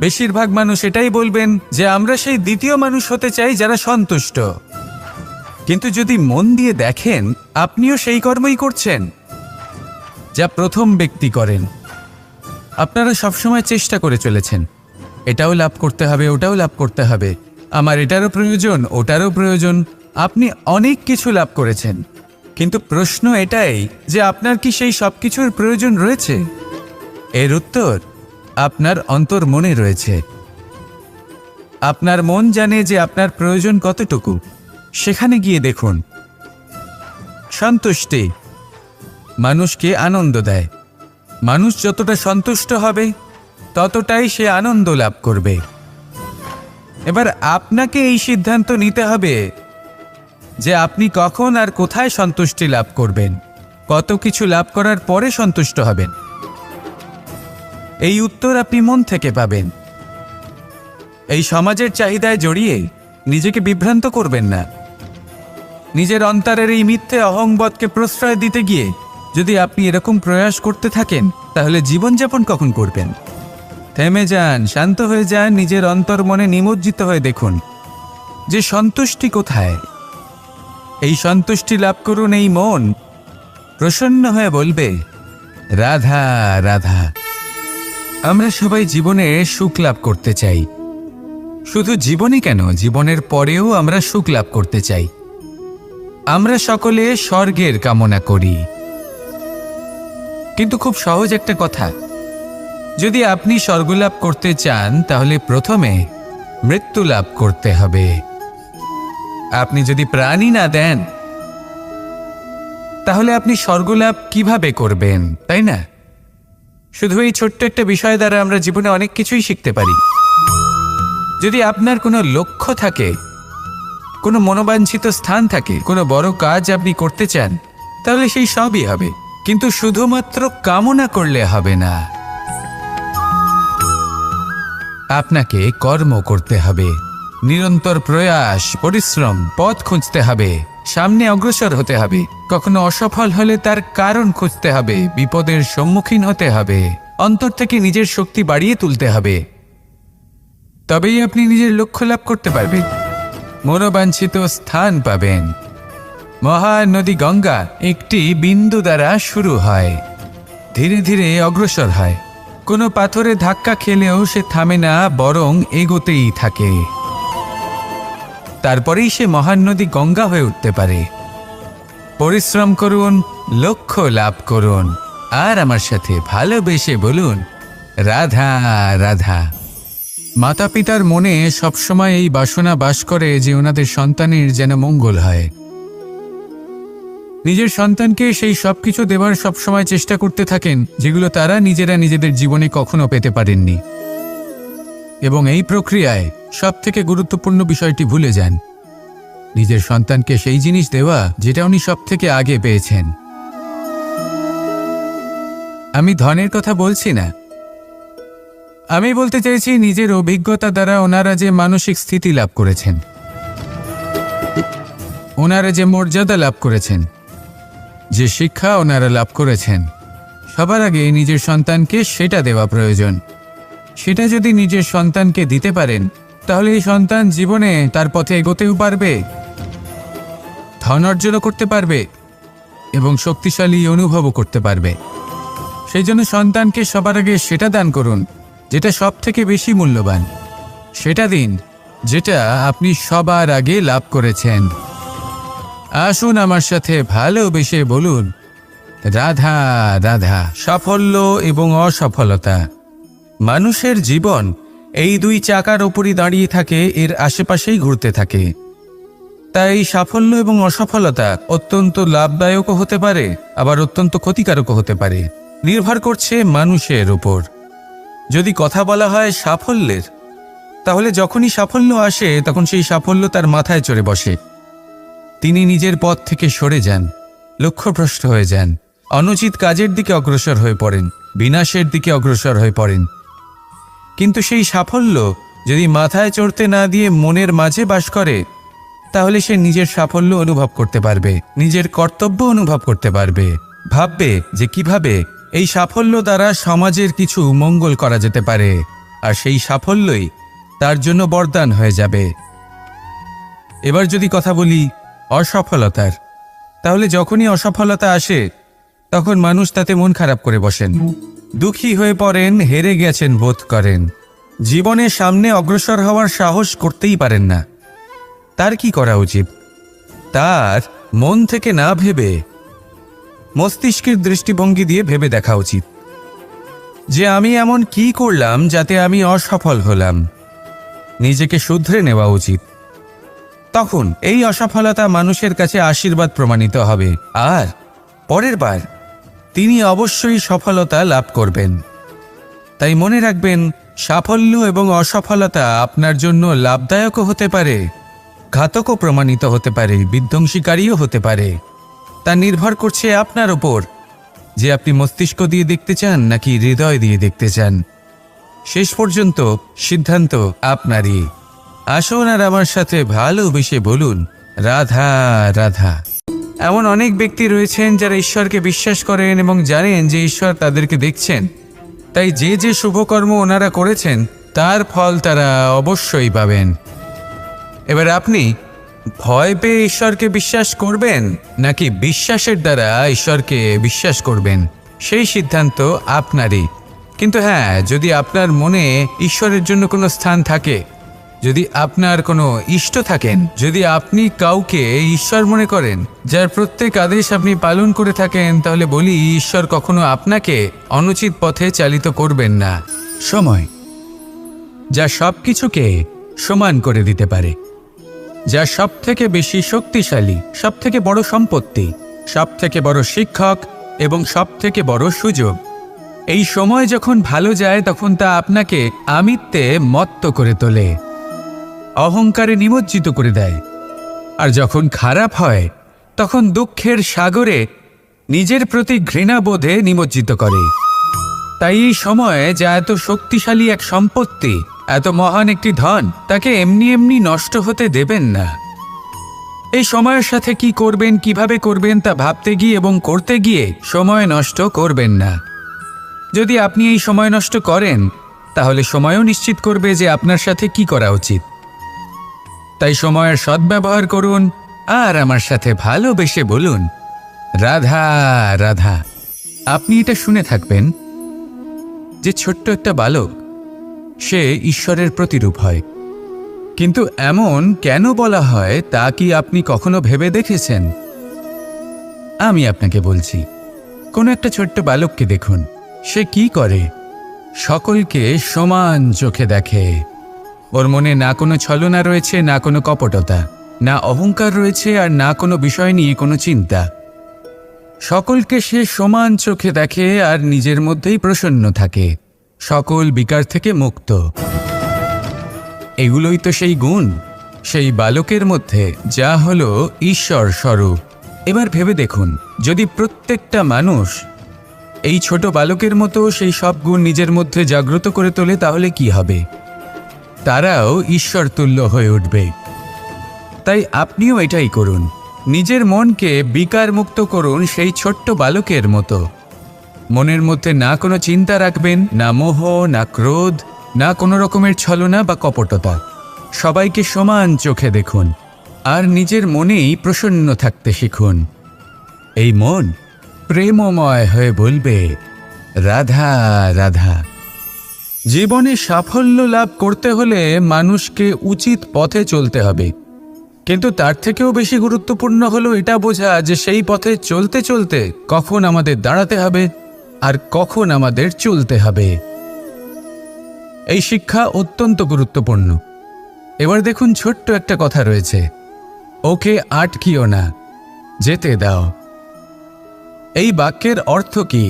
বেশিরভাগ মানুষ এটাই বলবেন যে আমরা সেই দ্বিতীয় মানুষ হতে চাই যারা সন্তুষ্ট। কিন্তু যদি মন দিয়ে দেখেন, আপনিও সেই কর্মই করছেন যা প্রথম ব্যক্তি করেন। আপনারা সবসময় চেষ্টা করে চলেছেন, এটাও লাভ করতে হবে, ওটাও লাভ করতে হবে, আমার এটারও প্রয়োজন, ওটারও প্রয়োজন। আপনি অনেক কিছু লাভ করেছেন, কিন্তু প্রশ্ন এটাই যে আপনার কি সেই সব কিছুর প্রয়োজন রয়েছে? এর উত্তর আপনার অন্তর্মনে রয়েছে। আপনার মন জানে যে আপনার প্রয়োজন কতটুকু। সেখানে গিয়ে দেখুন। সন্তুষ্টি মানুষকে আনন্দ দেয়, মানুষ যতটা সন্তুষ্ট হবে ততটাই সে আনন্দ লাভ করবে। এবার আপনাকে এই সিদ্ধান্ত নিতে হবে যে আপনি কখন আর কোথায় সন্তুষ্টি লাভ করবেন, কত কিছু লাভ করার পরে সন্তুষ্ট হবেন। এই উত্তর আপনি মন থেকে পাবেন। এই সমাজের চাহিদায় জড়িয়ে নিজেকে বিভ্রান্ত করবেন না। নিজের অন্তরের এই মিথ্যে অহংবোধকে প্রশ্রয় দিতে গিয়ে যদি আপনি এরকম প্রয়াস করতে থাকেন, তাহলে জীবনযাপন কখন করবেন? থেমে যান, শান্ত হয়ে যান, নিজের অন্তর মনে নিমজ্জিত হয়ে দেখুন যে সন্তুষ্টি কোথায়। এই সন্তুষ্টি লাভ করুন। এই মন প্রসন্ন হয়ে বলবে, রাধা রাধা। আমরা সবাই জীবনে সুখ লাভ করতে চাই। শুধু জীবনই কেন, জীবনের পরেও আমরা সুখ লাভ করতে চাই। আমরা সকলে স্বর্গের কামনা করি। কিন্তু খুব সহজ একটা কথা, যদি আপনি স্বর্গ লাভ করতে চান তাহলে প্রথমে মৃত্যু লাভ করতে হবে। আপনি যদি প্রাণই না দেন তাহলে আপনি স্বর্গ লাভ কিভাবে করবেন, তাই না? শুধু এই ছোট্ট একটা বিষয় দ্বারা আমরা জীবনে অনেক কিছুই শিখতে পারি। যদি আপনার কোনো লক্ষ্য থাকে, কোনো মনোবাঞ্ছিত স্থান থাকে, কোনো বড় কাজ আপনি করতে চান, তাহলে সেই সবই হবে। কিন্তু শুধুমাত্র কামনা করলে হবে না, আপনাকে কর্ম করতে হবে, নিরন্তর প্রয়াস, পরিশ্রম, পথ খুঁজতে হবে, সামনে অগ্রসর হতে হবে। কখনো অসফল হলে তার কারণ খুঁজতে হবে, বিপদের সম্মুখীন হতে হবে, অন্তর থেকে নিজের শক্তি বাড়িয়ে তুলতে হবে। তবেই আপনি নিজের লক্ষ্য লাভ করতে পারবেন, মনোবাঞ্ছিত স্থান পাবেন। মহানদী গঙ্গা একটি বিন্দু দ্বারা শুরু হয়, ধীরে ধীরে অগ্রসর হয়। কোনো পাথরে ধাক্কা খেলেও সে থামে না, বরং এগোতেই থাকে। তারপরেই সে মহান নদী গঙ্গা হয়ে উঠতে পারে। পরিশ্রম করুন, লক্ষ্য লাভ করুন, আর আমার সাথে ভালোবেসে বলুন, রাধা রাধা। মাতা পিতার মনে সবসময় এই বাসনা বাস করে যে ওনাদের সন্তানের যেন মঙ্গল হয়। নিজের সন্তানকে সেই সবকিছু দেবার সবসময় চেষ্টা করতে থাকেন যেগুলো তারা নিজেরা নিজেদের জীবনে কখনো পেতে পারেননি। এবং এই প্রক্রিয়ায় সবথেকে গুরুত্বপূর্ণ বিষয়টি ভুলে যান, নিজের সন্তানকে সেই জিনিস দেওয়া যেটা উনি সবথেকে আগে পেয়েছেন। আমি ধনের কথা বলছি না, আমি বলতে চাইছি নিজের অভিজ্ঞতা দ্বারা ওনারা যে মানসিক স্থিতি লাভ করেছেন, ওনারা যে মর্যাদা লাভ করেছেন, যে শিক্ষা ওনারা লাভ করেছেন, সবার আগে নিজের সন্তানকে সেটা দেওয়া প্রয়োজন। সেটা যদি নিজের সন্তানকে দিতে পারেন, তাহলে এই সন্তান জীবনে তার পথে এগোতেও পারবে, ধন অর্জনও করতে পারবে এবং শক্তিশালী অনুভবও করতে পারবে। সেই জন্য সন্তানকে সবার আগে সেটা দান করুন যেটা সব থেকে বেশি মূল্যবান। সেটা দিন যেটা আপনি সবার আগে লাভ করেছেন। আসুন আমার সাথে ভালোবেসে বলুন, রাধা রাধা। সাফল্য এবং অসফলতা, মানুষের জীবন এই দুই চাকার ওপরই দাঁড়িয়ে থাকে, এর আশেপাশেই ঘুরতে থাকে। তাই সাফল্য এবং অসফলতা অত্যন্ত লাভদায়কও হতে পারে, আবার অত্যন্ত ক্ষতিকারকও হতে পারে, নির্ভর করছে মানুষের উপর। যদি কথা বলা হয় সাফল্যের, তাহলে যখনই সাফল্য আসে তখন সেই সাফল্য তার মাথায় চড়ে বসে। তিনি নিজের পথ থেকে সরে যান, লক্ষ্যভ্রষ্ট হয়ে যান, অনুচিত কাজের দিকে অগ্রসর হয়ে পড়েন, বিনাশের দিকে অগ্রসর হয়ে পড়েন। কিন্তু সেই সাফল্য যদি মাথায় চড়তে না দিয়ে মনের মাঝে বাস করে, তাহলে সে নিজের সাফল্য অনুভব করতে পারবে, নিজের কর্তব্য অনুভব করতে পারবে, ভাববে যে কিভাবে এই সাফল্য দ্বারা সমাজের কিছু মঙ্গল করা যেতে পারে, আর সেই সাফল্যই তার জন্য বরদান হয়ে যাবে। এবার যদি কথা বলি অসফলতার, তাহলে যখনই অসফলতা আসে তখন মানুষ তাতে মন খারাপ করে বসেন, দুঃখী হয়ে পড়েন, হেরে গেছেন বোধ করেন, জীবনের সামনে অগ্রসর হওয়ার সাহস করতেই পারেন না। তার কি করা উচিত? তার মন থেকে না ভেবে মস্তিষ্কের দৃষ্টিভঙ্গি দিয়ে ভেবে দেখা উচিত যে আমি এমন কি করলাম যাতে আমি অসফল হলাম। নিজেকে শুধরে নেওয়া উচিত। তখন এই অসফলতা মানুষের কাছে আশীর্বাদ প্রমাণিত হবে, আর পরের বার তিনি অবশ্যই সফলতা লাভ করবেন। তাই মনে রাখবেন, সাফল্য এবং অসফলতা আপনার জন্য লাভদায়কও হতে পারে, ঘাতকও প্রমাণিত হতে পারে, বিধ্বংসীকারীও হতে পারে। তা নির্ভর করছে আপনার ওপর যে আপনি মস্তিষ্ক দিয়ে দেখতে চান নাকি হৃদয় দিয়ে দেখতে চান। শেষ পর্যন্ত সিদ্ধান্ত আপনারই। আসুন আর আমার সাথে ভালোবেসে বলুন, রাধা রাধা। এমন অনেক ব্যক্তি রয়েছেন যারা ঈশ্বরকে বিশ্বাস করেন এবং জানেন যে ঈশ্বর তাদেরকে দেখছেন। তাই যে যে শুভকর্ম ওনারা করেছেন তার ফল তারা অবশ্যই পাবেন। এবার আপনি ভয় পেয়ে ঈশ্বরকে বিশ্বাস করবেন নাকি বিশ্বাসের দ্বারা ঈশ্বরকে বিশ্বাস করবেন, সেই সিদ্ধান্ত আপনারই। কিন্তু হ্যাঁ, যদি আপনার মনে ঈশ্বরের জন্য কোনো স্থান থাকে, যদি আপনার কোনো ইষ্ট থাকেন, যদি আপনি কাউকে ঈশ্বর মনে করেন, যার প্রত্যেক আদেশ আপনি পালন করে থাকেন, তাহলে বলি ঈশ্বর কখনো আপনাকে অনুচিত পথে চালিত করবেন না। সময় যা সব কিছুকে সমান করে দিতে পারে, যা সব থেকে বেশি শক্তিশালী, সব থেকে বড় সম্পত্তি, সব থেকে বড় শিক্ষক এবং সব থেকে বড় সুযোগ। এই সময় যখন ভালো যায় তখন তা আপনাকে আমিত্বে মত্ত করে তোলে, অহংকারে নিমজ্জিত করে দেয়। আর যখন খারাপ হয় তখন দুঃখের সাগরে নিজের প্রতি ঘৃণাবোধে নিমজ্জিত করে। তাই এই সময়ে যা এত শক্তিশালী এক সম্পত্তি, এত মহান একটি ধন, তাকে এমনি এমনি নষ্ট হতে দেবেন না। এই সময়ের সাথে কি করবেন, কিভাবে করবেন তা ভাবতে গিয়ে এবং করতে গিয়ে সময় নষ্ট করবেন না। যদি আপনি এই সময় নষ্ট করেন তাহলে সময়ও নিশ্চিত করবে যে আপনার সাথে কি করা উচিত। তাই সময়ের সদ্ব্যবহার করুন আর আমার সাথে ভালোবেসে বলুন, রাধা রাধা। আপনি এটা শুনে থাকবেন যে ছোট্ট একটা বালক, সে ঈশ্বরের প্রতিরূপ হয়। কিন্তু এমন কেন বলা হয় তা কি আপনি কখনো ভেবে দেখেছেন? আমি আপনাকে বলছি, কোনো একটা ছোট্ট বালককে দেখুন, সে কি করে? সকলকে সমান চোখে দেখে। ওর মনে না কোনো ছলনা রয়েছে, না কোনো কপটতা, না অহংকার রয়েছে, আর না কোনো বিষয় নিয়ে কোনো চিন্তা। সকলকে সে সমান চোখে দেখে আর নিজের মধ্যেই প্রসন্ন থাকে, সকল বিকার থেকে মুক্ত। এগুলোই তো সেই গুণ সেই বালকের মধ্যে, যা হলো ঈশ্বর স্বরূপ। এবার ভেবে দেখুন, যদি প্রত্যেকটা মানুষ এই ছোট বালকের মতো সেই সব গুণ নিজের মধ্যে জাগ্রত করে তোলে, তাহলে কি হবে? তারাও ঈশ্বর তুল্য হয়ে উঠবে। তাই আপনিও এটাই করুন, নিজের মনকে বিকার মুক্ত করুন সেই ছোট্ট বালকের মতো। মনের মধ্যে না কোনো চিন্তা রাখবেন, না মোহ, না ক্রোধ, না কোনো রকমের ছলনা বা কপটতা। সবাইকে সমান চোখে দেখুন আর নিজের মনেই প্রসন্ন থাকতে শিখুন। এই মন প্রেমময় হয়ে বলবে, রাধা রাধা। জীবনে সাফল্য লাভ করতে হলে মানুষকে উচিত পথে চলতে হবে, কিন্তু তার থেকেও বেশি গুরুত্বপূর্ণ হলো এটা বোঝা যে সেই পথে চলতে চলতে কখন আমাদের দাঁড়াতে হবে আর কখন আমাদের চলতে হবে। এই শিক্ষা অত্যন্ত গুরুত্বপূর্ণ। এবার দেখুন, ছোট্ট একটা কথা রয়েছে, ওকে আটকিও না, যেতে দাও। এই বাক্যের অর্থ কি?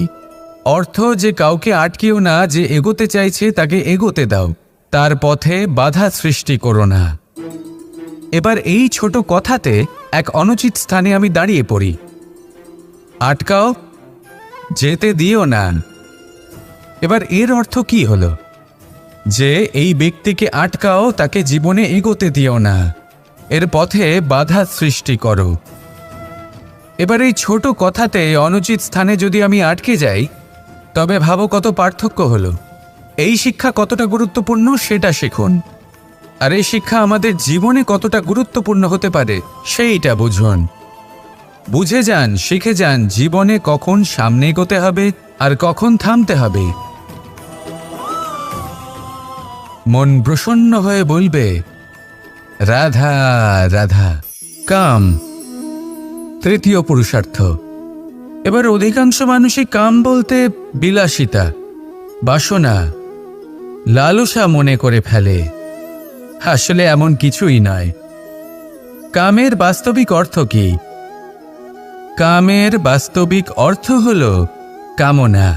অর্থ যে কাউকে আটকিও না, যে এগোতে চাইছে তাকে এগোতে দাও, তার পথে বাধা সৃষ্টি করো না। এবার এই ছোট কথাতে এক অনুচিত স্থানে আমি দাঁড়িয়ে পড়ি। আটকাও, যেতে দিও না। এবার এর অর্থ কি হলো? যে এই ব্যক্তিকে আটকাও, তাকে জীবনে এগোতে দিও না, এর পথে বাধা সৃষ্টি করো। এবার এই ছোট কথাতে অনুচিত স্থানে যদি আমি আটকে যাই, তবে ভাবো কত পার্থক্য হলো। এই শিক্ষা কতটা গুরুত্বপূর্ণ সেটা শিখুন, আর এই শিক্ষা আমাদের জীবনে কতটা গুরুত্বপূর্ণ হতে পারে সেইটা বুঝুন। বুঝে যান, শিখে যান জীবনে কখন সামনে এগোতে হবে আর কখন থামতে হবে। মন প্রসন্ন হয়ে বলবে, রাধা রাধা। কাম তৃতীয় পুরুষার্থ। এবার অধিকাংশ মানুষই কাম বলতে বিলাসিতা, বাসনা, লালসা মনে করে ফেলে। আসলে এমন কিছুই নয়। কামের বাস্তবিক অর্থ কি? কামের বাস্তবিক অর্থ হল কামনা।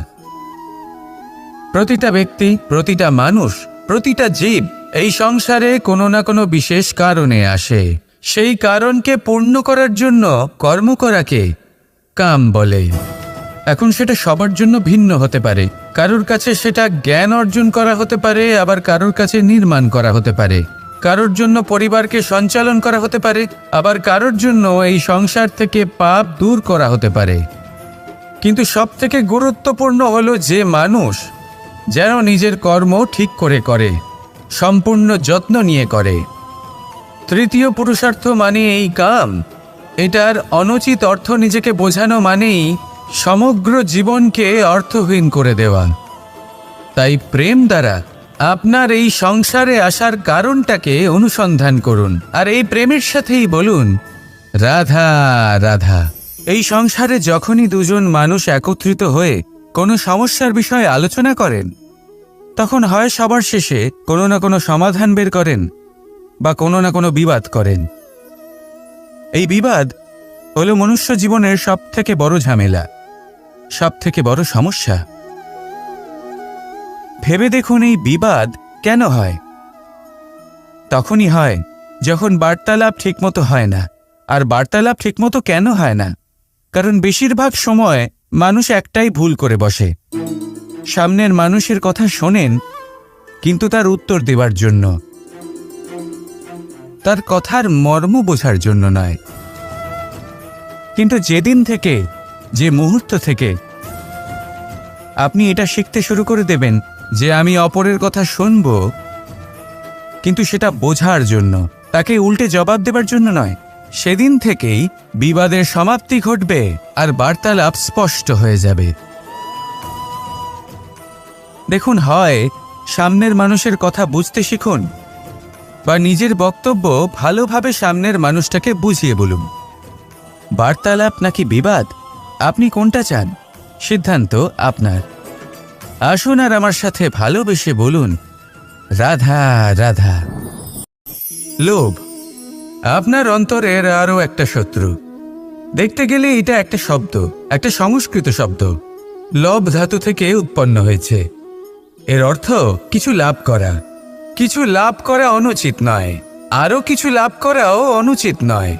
প্রতিটা ব্যক্তি, প্রতিটা মানুষ, প্রতিটা জীব এই সংসারে কোনো না কোনো বিশেষ কারণে আসে। সেই কারণকে পূর্ণ করার জন্য কর্ম করাকে কাম বলে। এখন সেটা সবার জন্য ভিন্ন হতে পারে। কারোর কাছে সেটা জ্ঞান অর্জন করা হতে পারে, আবার কারোর কাছে নির্মাণ করা হতে পারে। কারোর জন্য পরিবারকে সঞ্চালন করা হতে পারে, আবার কারোর জন্য এই সংসার থেকে পাপ দূর করা হতে পারে। কিন্তু সবথেকে গুরুত্বপূর্ণ হলো যে মানুষ যেন নিজের কর্ম ঠিক করে করে, সম্পূর্ণ যত্ন নিয়ে করে। তৃতীয় পুরুষার্থ মানে এই কাম। এটার অনুচিত অর্থ নিজেকে বোঝানো মানেই সমগ্র জীবনকে অর্থহীন করে দেওয়া। তাই প্রেম দ্বারা আপনার এই সংসারে আসার কারণটাকে অনুসন্ধান করুন, আর এই প্রেমের সাথেই বলুন, রাধা রাধা। এই সংসারে যখনই দুজন মানুষ একত্রিত হয়ে কোনো সমস্যার বিষয়ে আলোচনা করেন, তখন হয় সবার শেষে কোনো না কোনো সমাধান বের করেন বা কোনো না কোনো বিবাদ করেন। এই বিবাদ হলো মনুষ্য জীবনের সবথেকে বড় ঝামেলা, সবথেকে বড় সমস্যা। ভেবে দেখুন এই বিবাদ কেন হয়? তখনই হয় যখন বার্তালাপ ঠিকমতো হয় না। আর বার্তালাপ ঠিকমতো কেন হয় না? কারণ বেশিরভাগ সময় মানুষ একটাই ভুল করে বসে। সামনের মানুষের কথা শোনেন, কিন্তু তার উত্তর দেওয়ার জন্য, তার কথার মর্ম বোঝার জন্য নয়। কিন্তু যেদিন থেকে, যে মুহূর্ত থেকে আপনি এটা শিখতে শুরু করে দেবেন যে আমি অপরের কথা শুনব, কিন্তু সেটা বোঝার জন্য, তাকে উল্টে জবাব দেবার জন্য নয়, সেদিন থেকেই বিবাদের সমাপ্তি ঘটবে আর বার্তালাপ স্পষ্ট হয়ে যাবে। দেখুন, হয় সামনের মানুষের কথা বুঝতে শিখুন, বা নিজের বক্তব্য ভালোভাবে সামনের মানুষটাকে বুঝিয়ে বলুন। বার্তালাপ নাকি বিবাদ, আপনি কোনটা চান? সিদ্ধান্ত আপনার। আসুন আর আমার সাথে ভালোবেসে বলুন, রাধা রাধা। লোভ আপনার অন্তরের আরও একটা শত্রু। দেখতে গেলে এটা একটা শব্দ, একটা সংস্কৃত শব্দ। লব ধাতু থেকে উৎপন্ন হয়েছে। এর অর্থ কিছু লাভ করা। কিছু লাভ করা অনুচিত নয়, আরও কিছু লাভ করাও অনুচিত নয়,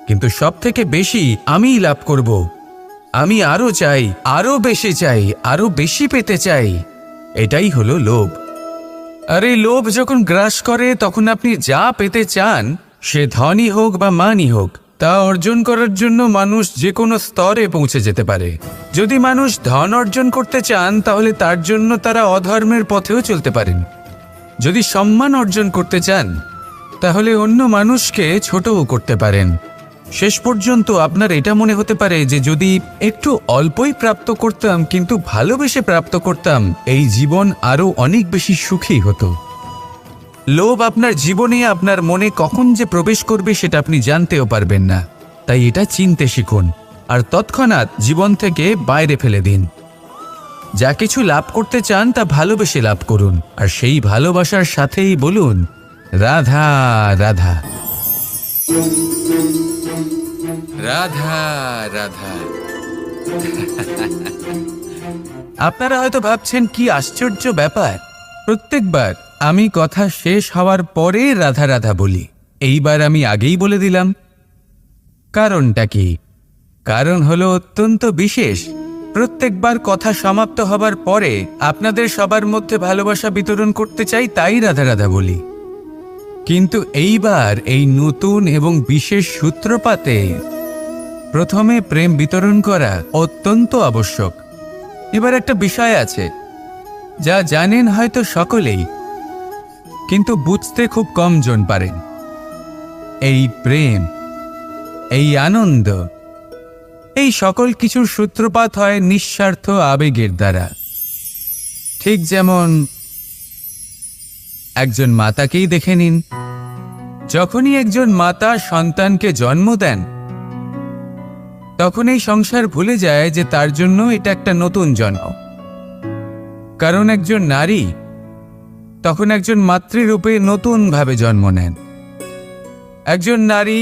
কিন্তু সব থেকে বেশি আমিই লাভ করব, আমি আরও চাই, আরও বেশি চাই, আরও বেশি পেতে চাই, এটাই হলো লোভ। আর এই লোভ যখন গ্রাস করে, তখন আপনি যা পেতে চান, সে ধনই হোক বা মানই হোক, তা অর্জন করার জন্য মানুষ যে কোনো স্তরে পৌঁছে যেতে পারে। যদি মানুষ ধন অর্জন করতে চান, তাহলে তার জন্য তারা অধর্মের পথেও চলতে পারেন। যদি সম্মান অর্জন করতে চান, তাহলে অন্য মানুষকে ছোটও করতে পারেন। শেষ পর্যন্ত আপনার এটা মনে হতে পারে যে যদি একটু অল্পই প্রাপ্ত করতাম, কিন্তু ভালোবেসে প্রাপ্ত করতাম, এই জীবন আরও অনেক বেশি সুখী হতো। লোভ আপনার জীবনে, আপনার মনে কখন যে প্রবেশ করবে সেটা আপনি জানতেও পারবেন না। তাই এটা চিনতে শিখুন, আর তৎক্ষণাৎ জীবন থেকে বাইরে ফেলে দিন। যা কিছু লাভ করতে চান তা ভালোবেসে লাভ করুন, আর সেই ভালোবাসার সাথেই বলুন, রাধা রাধা রাধা রাধা। আপনারা হয়তো ভাবছেন, কি আশ্চর্য ব্যাপার, প্রত্যেকবার আমি কথা শেষ হওয়ার পরে রাধা রাধা বলি। এইবার আমি আগেই বলে দিলাম। কারণটা কি? কারণ হলো অত্যন্ত বিশেষ। প্রত্যেকবার কথা সমাপ্ত হবার পরে আপনাদের সবার মধ্যে ভালোবাসা বিতরণ করতে চাই, তাই রাধা রাধা বলি। কিন্তু এইবার এই নতুন এবং বিশেষ সূত্রপাতে প্রথমে প্রেম বিতরণ করা অত্যন্ত আবশ্যক। এবার একটা বিষয় আছে যা জানেন হয়তো সকলেই, কিন্তু বুঝতে খুব কম জন পারেন। এই প্রেম, এই আনন্দ, এই সকল কিছুর সূত্রপাত হয় নিঃস্বার্থ আবেগের দ্বারা। ঠিক যেমন একজন মাতাকেই দেখে নিন। যখনই একজন মাতা সন্তানকে জন্ম দেন, তখন এই সংসার ভুলে যায় যে তার জন্য এটা একটা নতুন জন্ম। কারণ একজন নারী তখন একজন মাতৃরূপে নতুনভাবে জন্ম নেন। একজন নারী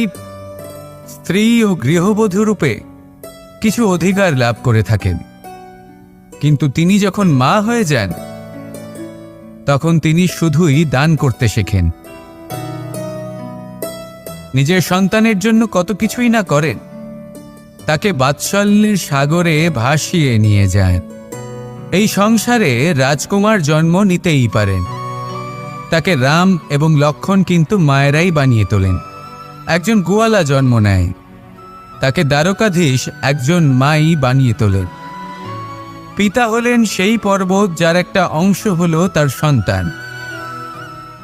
স্ত্রী ও গৃহবধূ রূপে কিছু অধিকার লাভ করে থাকেন। কিন্তু তিনি যখন মা হয়ে যান তখন তিনি শুধুই দান করতে শেখেন। নিজের সন্তানের জন্য কত কিছুই না করেন, তাকে বাৎসল্যের সাগরে ভাসিয়ে নিয়ে যায়। এই সংসারে রাজকুমার জন্ম নিতেই পারেন, তাকে রাম এবং লক্ষ্মণ কিন্তু মায়েরাই বানিয়ে তোলেন। একজন গোয়ালা জন্ম নেয়, তাকে দ্বারকাধীশ একজন মাই বানিয়ে তোলেন। পিতা হলেন সেই পর্বত যার একটা অংশ হলো তার সন্তান,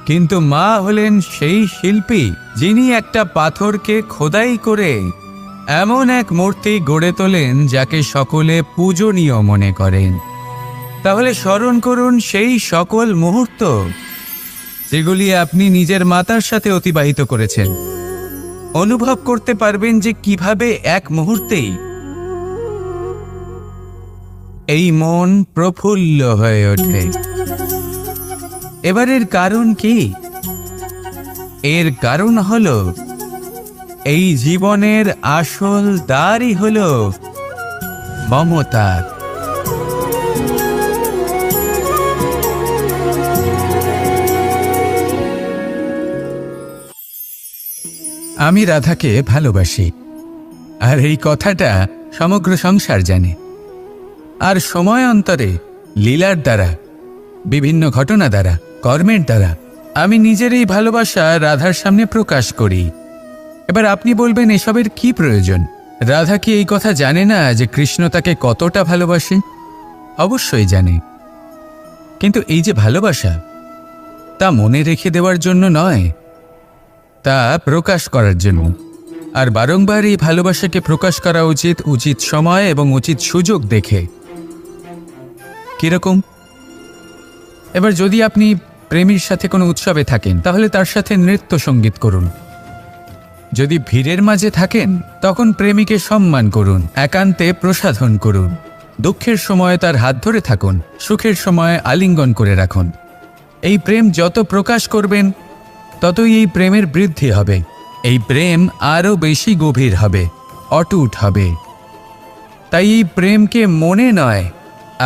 কিন্তু মা হলেন সেই শিল্পী যিনি একটা পাথরকে খোদাই করে এমন এক মূর্তি গড়ে তোলেন যাকে সকলে পূজনীয় মনে করেন। তাহলে স্মরণ করুন সেই সকল মুহূর্ত যেগুলি আপনি নিজের মাতার সাথে অতিবাহিত করেছেন। অনুভব করতে পারবেন যে কিভাবে এক মুহূর্তেই এই মন প্রফুল্ল হয়ে ওঠে। এবারের কারণ কি? এর কারণ হলো এই জীবনের আসল দ্বারই হলো মমতা। আমি রাধাকে ভালোবাসি, আর এই কথাটা সমগ্র সংসার জানে। আর সময় অন্তরে লীলার দ্বারা, বিভিন্ন ঘটনা দ্বারা, কর্মের দ্বারা আমি নিজের এই ভালোবাসা রাধার সামনে প্রকাশ করি। এবার আপনি বলবেন, এসবের কি প্রয়োজন? রাধা কি এই কথা জানে না যে কৃষ্ণ তাকে কতটা ভালোবাসে? অবশ্যই জানে, কিন্তু এই যে ভালোবাসা, তা মনে রেখে দেওয়ার জন্য নয়, তা প্রকাশ করার জন্য। আর বারংবার এই ভালোবাসাকে প্রকাশ করা উচিত, উচিত সময় এবং উচিত সুযোগ দেখে। কিরকম? এবার যদি আপনি প্রেমীর সাথে কোনো উৎসবে থাকেন, তাহলে তার সাথে নৃত্য সঙ্গীত করুন। যদি ভিড়ের মাঝে থাকেন, তখন প্রেমীকে সম্মান করুন, একান্তে প্রসাধন করুন। দুঃখের সময় তার হাত ধরে থাকুন, সুখের সময় আলিঙ্গন করে রাখুন। এই প্রেম যত প্রকাশ করবেন, ততই এই প্রেমের বৃদ্ধি হবে। এই প্রেম আরও বেশি গভীর হবে, অটুট হবে। তাই এই প্রেমকে মনে নয়,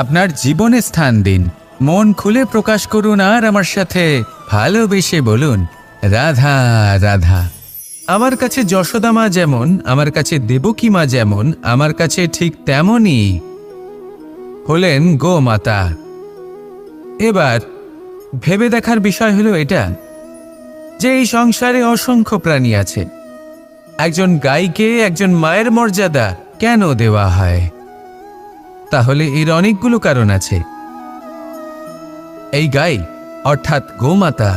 আপনার জীবনে স্থান দিন। মন খুলে প্রকাশ করুন, আর আমার সাথে ভালোবেসে বলুন, রাধা রাধা। আমার কাছে যশোদা মা যেমন, আমার কাছে দেবকী মা যেমন, আমার কাছে ঠিক তেমনই হলেন গোমাতা। এবার ভেবে দেখার বিষয় হলো এটা যে এই সংসারে অসংখ্য প্রাণী আছে। একজন গাইকে একজন মায়ের মর্যাদা কেন দেওয়া হয়? তাহলে এর অনেকগুলো কারণ আছে। এই গাই অর্থাৎ গোমাতা,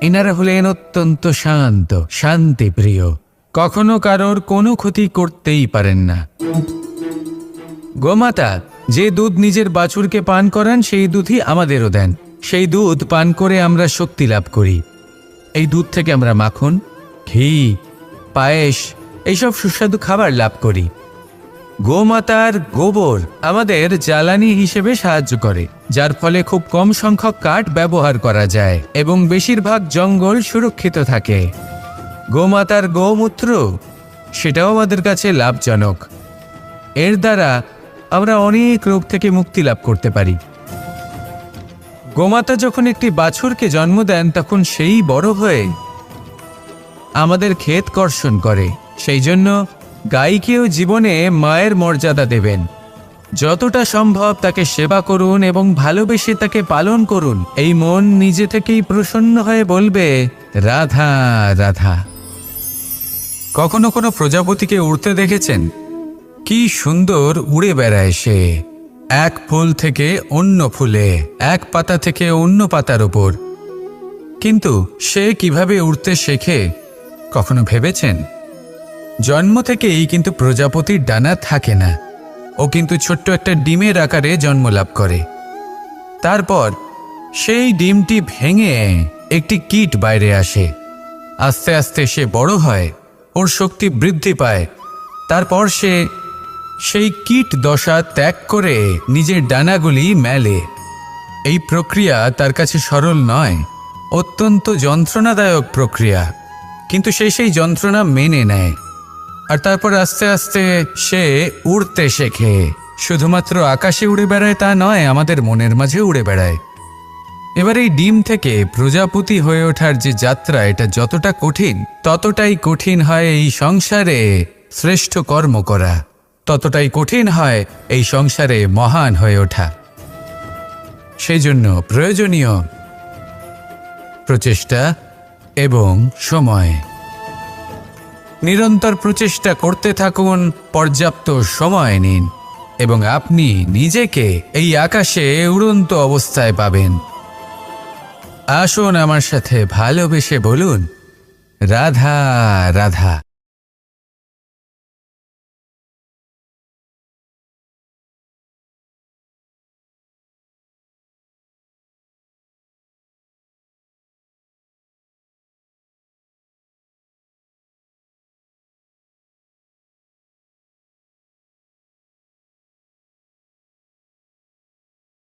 এনারা হলেন অত্যন্ত শান্ত, শান্তিপ্রিয়, কখনো কারোর কোনো ক্ষতি করতেই পারেন না। গোমাতা যে দুধ নিজের বাছুরকে পান করান, সেই দুধই আমাদেরও দেন। সেই দুধ পান করে আমরা শক্তি লাভ করি। এই দুধ থেকে আমরা মাখন, ঘি, পায়েস, এইসব সুস্বাদু খাবার লাভ করি। গোমাতার গোবর আমাদের জ্বালানি হিসেবে সাহায্য করে, যার ফলে খুব কম সংখ্যক কাঠ ব্যবহার করা যায় এবং বেশিরভাগ জঙ্গল সুরক্ষিত থাকে। গোমাতার গোমূত্র, সেটাও আমাদের কাছে লাভজনক। এর দ্বারা আমরা অনেক রোগ থেকে মুক্তি লাভ করতে পারি। গোমাতা যখন একটি বাছুরকে জন্ম দেন, তখন সেই বড় হয়ে আমাদের ক্ষেত কর্ষণ করে। সেই জন্য গাইকেও জীবনে মায়ের মর্যাদা দেবেন। যতটা সম্ভব তাকে সেবা করুন এবং ভালোবেসে তাকে পালন করুন। এই মন নিজে থেকেই প্রসন্ন হয়ে বলবে, রাধা রাধা। কখনো কোনো প্রজাপতিকে উড়তে দেখেছেন? কি সুন্দর উড়ে বেড়ায় সে, এক ফুল থেকে অন্য ফুলে, এক পাতা থেকে অন্য পাতার উপর। কিন্তু সে কিভাবে উড়তে শেখে কখনো ভেবেছেন? জন্ম থেকেই কিন্তু প্রজাপতির ডানা থাকে না। ও কিন্তু ছোট্ট একটা ডিমের আকারে জন্ম লাভ করে। তারপর সেই ডিমটি ভেঙে একটি কীট বাইরে আসে। আস্তে আস্তে সে বড় হয়, ওর শক্তি বৃদ্ধি পায়। তারপর সে সেই কীট দশা ত্যাগ করে নিজের ডানাগুলি মেলে। এই প্রক্রিয়া তার কাছে সরল নয়, অত্যন্ত যন্ত্রণাদায়ক প্রক্রিয়া, কিন্তু সে সেই যন্ত্রণা মেনে নেয়। আর তারপর আস্তে আস্তে সে উড়তে শেখে। শুধুমাত্র আকাশে উড়ে বেড়ায় তা নয়, আমাদের মনের মাঝে উড়ে বেড়ায়। এবার এই ডিম থেকে প্রজাপতি হয়ে ওঠার যে যাত্রা, এটা যতটা কঠিন ততটাই কঠিন হয় এই সংসারে শ্রেষ্ঠ কর্ম করা, ততটাই কঠিন হয় এই সংসারে মহান হয়ে ওঠা। সেই জন্য প্রয়োজনীয় প্রচেষ্টা এবং সময়। নিরন্তর প্রচেষ্টা করতে থাকুন, পর্যাপ্ত সময় নিন এবং আপনি নিজেকে এই আকাশে উড়ন্ত অবস্থায় পাবেন। আসুন আমার সাথে ভালোবেসে বলুন, রাধা রাধা।